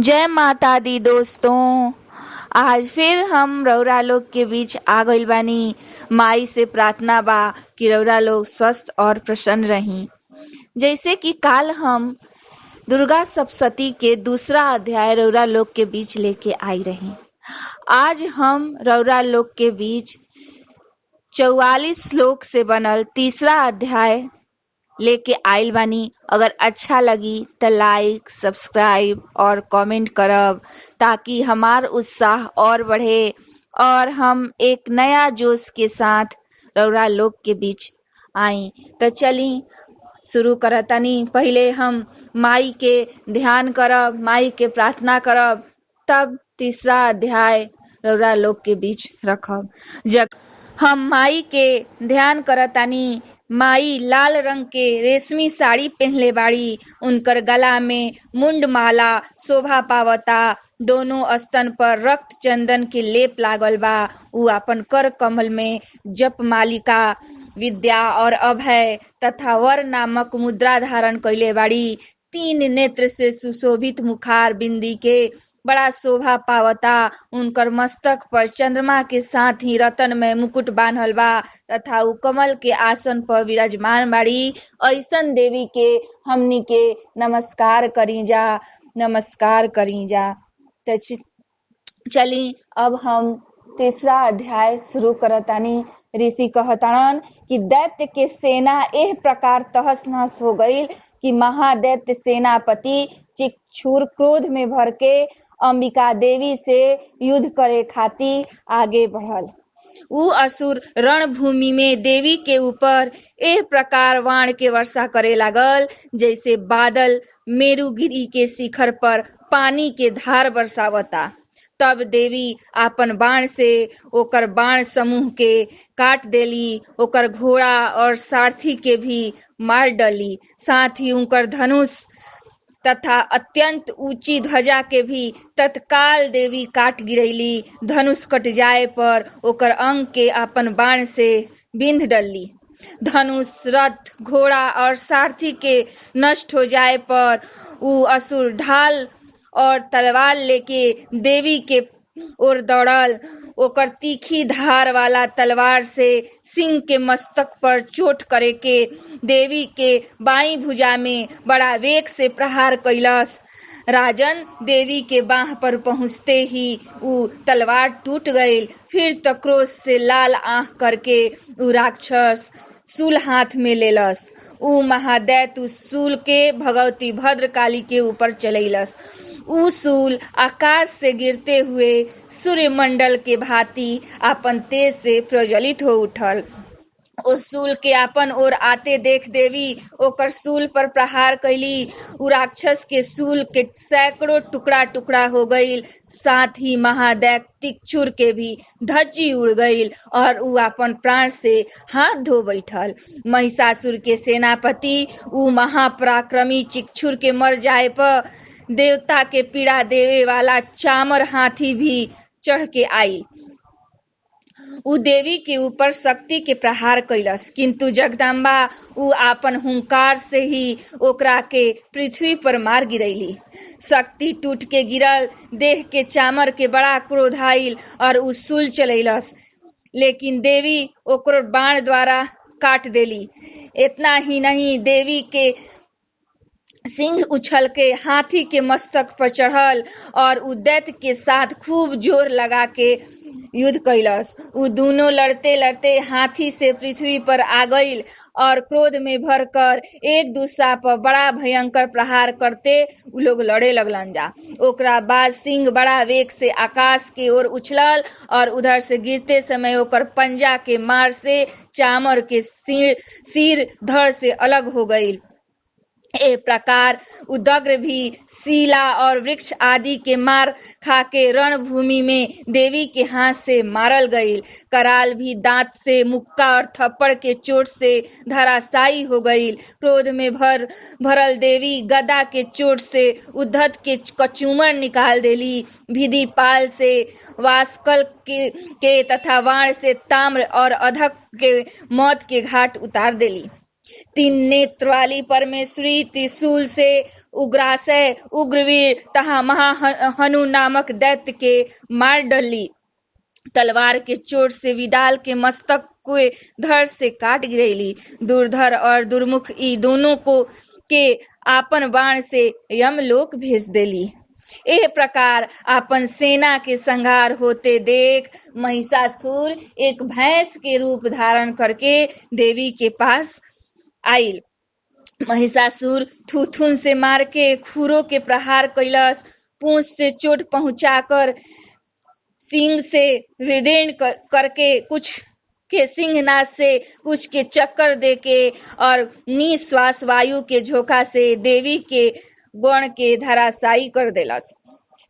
जय माता दी दोस्तों। आज फिर हम रउरा लोग के बीच आ गइल बानी। माई से प्रार्थना बा कि रउरा लोग स्वस्थ और प्रसन्न रही। जैसे कि काल हम दुर्गा सप्तशती के दूसरा अध्याय रउरा लोग के बीच लेके आई रही। आज हम रउरा लोग के बीच 44 श्लोक से बनल तीसरा अध्याय लेके आइल बानी। अगर अच्छा लगी तो लाइक, सब्सक्राइब और कमेंट करब ताकि हमार उत्साह और बढ़े और हम एक नया जोश के साथ रउरा लोग के बीच आई। तो चली शुरू करतनी। पहले हम माई के ध्यान करब, माई के प्रार्थना करब, तब तीसरा अध्याय रउरा लोग के बीच रखब। जब हम माई के ध्यान करतानी, माई लाल रंग के रेशमी साड़ी पहनले बाड़ी। उनकर गला में मुंड माला शोभा पावता। दोनों स्तन पर रक्त चंदन के लेप लागल बा। उ अपन कर कमल में जप मालिका, विद्या और अभय तथा वर नामक मुद्रा धारण कैले बाड़ी। 3 नेत्र से सुशोभित मुखार बिंदी के बड़ा शोभा पावता। उनकर मस्तक पर चंद्रमा के साथ ही रतनमय मुकुट बांधल बा तथा उ कमल के आसन पर विराजमान बाड़ी। ऐसन देवी के हमनी के नमस्कार करी जा, नमस्कार करी जा। तो चली अब हम तीसरा अध्याय शुरू करतानी। ऋषि कहतान कि दैत्य के सेना एह प्रकार तहस नहस हो गईल कि महादैत्य सेनापति चिक्षुर क्रोध में भर के अंबिका देवी से युद्ध करे खातिर आगे बढ़ल। उ असुर रणभूमि में देवी के ऊपर एह प्रकार बाण के वर्षा करे लागल जैसे बादल मेरुगिरी के शिखर पर पानी के धार बरसावता। तब देवी आपन बाण से ओकर बाण समूह के काट देली, ओकर घोड़ा और सारथी के भी मार डली। साथ ही उनकर धनुष तथा अत्यंत ऊंची ध्वजा के भी तत्काल देवी काट गिरैली। धनुष कट जाए पर ओकर अंग के अपन बाण से बिंध डली। धनुष, रथ, घोड़ा और सारथी के नष्ट हो जाए पर उ असुर ढाल और तलवार लेके देवी के ओर दौड़ल। ओकर तीखी धार वाला तलवार से सिंह के मस्तक पर चोट करे के देवी के बाई भुजा में बड़ा वेग से प्रहार कैलस। राजन, देवी के बाह पर पहुंचते ही उ तलवार टूट गईल। फिर तो क्रोध से लाल आंख करके उ राक्षस शूल हाथ में लेलस। उ महादैत्य उस शूल के भगवती भद्रकाली के ऊपर चलैलस। उ शूल आकाश से गिरते हुए सूर्यमंडल के भांति अपन तेज से प्रज्वलित हो उठल। उस शूल के अपन ओर आते देख देवी ओकर शूल पर प्रहार कैली। उ राक्षस के शूल के सैकड़ों टुकड़ा टुकड़ा हो गईल। साथ ही महादैत्य चिक्षुर के भी धज्जी उड़ गईल और उ अपन प्राण से हाथ धो बैठल। महिषासुर के सेनापति उ महापराक्रमी चिक्षुर के मर जाए पर देवता के पीड़ा देवे वाला चामर हाथी भी चढ़ के आई। उ देवी के ऊपर शक्ति के प्रहार कैलस, किंतु जगदम्बा उ आपन हुंकार से ही ओकरा के पृथ्वी पर मार गिरैली। शक्ति टूट के गिरल देह के चामर के बड़ा क्रोध आइल और उ शूल चलैलस, लेकिन देवी ओकर बाण द्वारा काट देली। इतना ही नहीं, देवी के सिंह उछल के हाथी के मस्तक पर चढ़ल और उ दैत्य के साथ खूब जोर लगा के युद्ध कैलस। उ दोनों लड़ते लड़ते हाथी से पृथ्वी पर आ गईल और क्रोध में भरकर एक दूसरा पर बड़ा भयंकर प्रहार करते उ लोग लड़े लगलन जा। ओकरा बाद सिंह बड़ा वेग से आकाश के ओर उछलल और उधर से गिरते समय ओकर पंजा के मार से चामर के सिर धड़ से अलग हो गईल। ए प्रकार उदग्र भी शीला और वृक्ष आदि के मार खा के रणभूमि में देवी के हाथ से मारल गईल। कराल भी दांत से मुक्का और थप्पड़ के चोट से धराशायी हो गईल। क्रोध में भरल देवी गदा के चोट से उद्धत के कचूमर निकाल देली। विधि पाल से वासकल के तथा वाण से ताम्र और अधक के मौत के घाट उतार देली। तीन नेत्र वाली परमेश्वरी त्रिशूल से उग्रासय उग्रवीर तथा महाहनु नामक दैत्य के मार डली। तलवार के चोट से विडाल के मस्तक को धड़ से काट गिरैली। दुर्धर और दुर्मुख ई दोनों को के आपन बाण से यमलोक भेज देली। एह प्रकार आपन सेना के संहार होते देख महिषासुर एक भैंस के रूप धारण करके देवी के पास आइल। महिषासुर थुथुन से मार के खुरों के प्रहार कैलस। पूंछ से चोट पहुंचाकर सिंह से विदीर्ण करके कुछ के सिंहनाद से कुछ के चक्कर देके और निश्वास वायु के झोंका से देवी के गण के धराशायी कर देलस।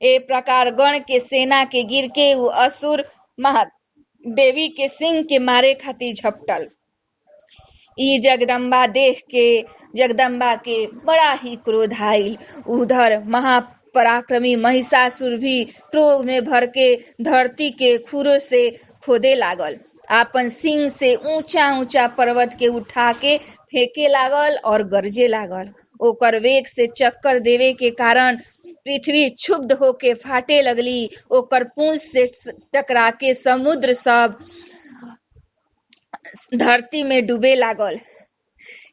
ए प्रकार गण के सेना के गिर के वो असुर महादेवी के सिंह के मारे खातिर झपटल। ई जगदम्बा देख के जगदम्बा के बड़ा ही क्रोध आइल। उधर महापराक्रमी महिषासुर भी क्रोध में भर के धरती के खुरों से खोदे लागल। आपन सिंह से ऊंचा ऊंचा पर्वत के उठा के फेंके लागल और गरजे लागल। ओकर वेग से चक्कर देवे के कारण पृथ्वी क्षुब्ध होके फाटे लगली। ओकर पूंछ से टकरा के समुद्र सब धरती में डूबे लागल।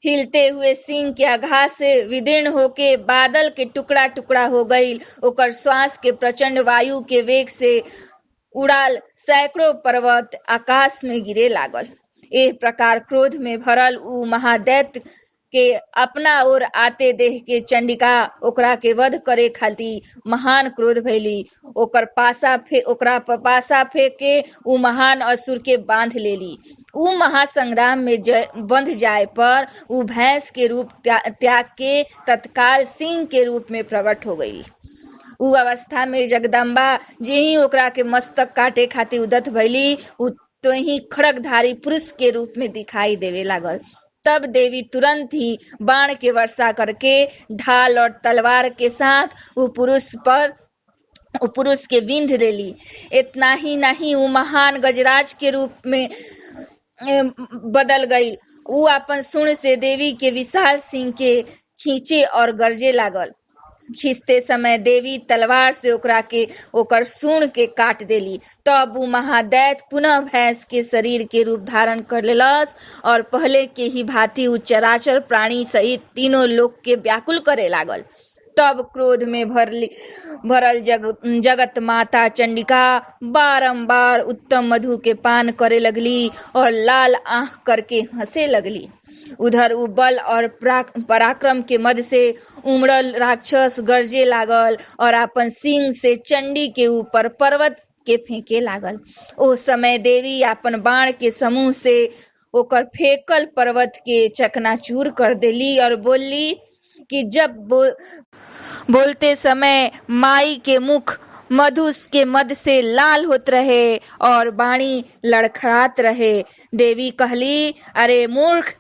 हिलते हुए सिंह के आघात से विदीर्ण होके बादल के टुकड़ा टुकड़ा हो गईल। ओकर श्वास के प्रचंड वायु के वेग से उड़ाल सैकड़ों पर्वत आकाश में गिरे लागल। एह प्रकार क्रोध में भरल उ महादैत्य के अपना ओर आते देख के चंडिका ओकरा के वध करे खातिर महान क्रोध भैली। ओकरा पर पासा फेंक के उ महान असुर के बांध लेली। उ महासंग्राम में बंध जाए पर उ भैंस के रूप त्याग के तत्काल सिंह के रूप में प्रकट हो गई। उ अवस्था में जगदम्बा जे ही ओकरा के मस्तक काटे खातिर उदत भैली, उ तो ही खड़गधारी पुरुष के रूप में दिखाई देवे लागल। तब देवी तुरंत ही बाण के वर्षा करके ढाल और तलवार के साथ उ पुरुष के विंध देली। इतना ही नहीं, उ महान गजराज के रूप में बदल गई। उ अपन सूंड से देवी के विशाल सिंह के खींचे और गरजे लागल। खींचते समय देवी तलवार से ओकरा के ओकर सूंड के काट देली। तब उ महादैत्य पुनः भैंस के शरीर के रूप धारण कर लेलस और पहले के ही भांति उ चराचर प्राणी सहित तीनों लोक के व्याकुल करे लागल। तब क्रोध में भरल जगत माता चंडिका बारंबार उत्तम मधु के पान करे लगली और लाल आंख करके हंसे लगली। उधर उ बल और पराक्रम के मद से उमड़ल राक्षस गरजे लागल और अपन सिंह से चंडी के ऊपर पर्वत के फेंके लागल। ओ समय देवी अपन बाण के समूह से ओकर फेंकल पर्वत के चकनाचूर कर देली और बोली कि जब बोलते समय माई के मुख मधु के मद से लाल होत रहे और बाणी लड़खड़ात रहे। देवी कहली, अरे मूर्ख,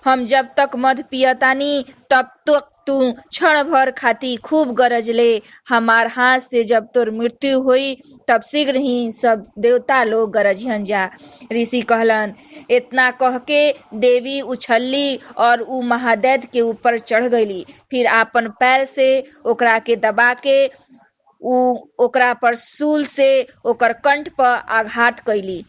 हम जब तक मध पियतानी तब तक तू क्षण भर खाती खूब गरज ले। हमार हाथ से जब तोर मृत्यु हुई तब शीघ्र ही सब देवता लोग गरजियन जा। ऋषि कहलन। इतना कह के देवी उछलली और उ महादैत्य के ऊपर चढ़ गईली। फिर आपन पैर से ओकरा के दबा के ओकरा पर शूल से ओकर कंठ पर आघात कैली।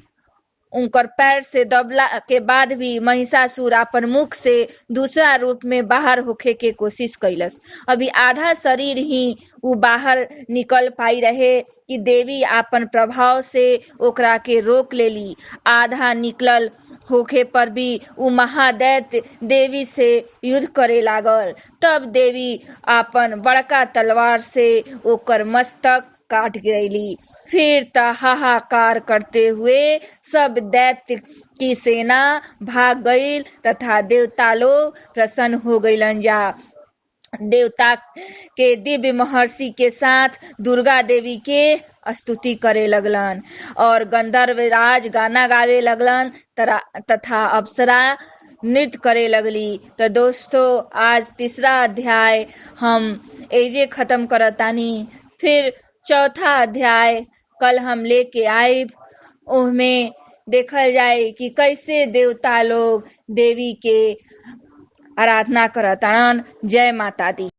उनकर पैर से दबला के बाद भी महिषासुर अपन मुख से दूसरा रूप में बाहर होखे के कोशिश कैलस। अभी आधा शरीर ही उ बाहर निकल पाई रहे कि देवी अपन प्रभाव से ओकरा के रोक लेली। आधा निकलल होखे पर भी उ महादैत्य देवी से युद्ध करे लागल। तब देवी अपन बड़का तलवार से ओकर मस्तक काट गिरैली। फिर त हाहाकार करते हुए सब दैत्य की सेना भाग गई तथा देवता लोग प्रसन्न हो गईलन जा। देवता के दिव्य महर्षि के साथ दुर्गा देवी के स्तुति करे लगलन और गंधर्व राज गाना गावे लगलन तथा अप्सरा नृत्य करे लगली। तो दोस्तों, आज तीसरा अध्याय हम एजे खत्म करतानी। फिर चौथा अध्याय कल हम लेके आए। उसमें देखल जाए कि कैसे देवता लोग देवी के आराधना करताड़न। जय माता दी।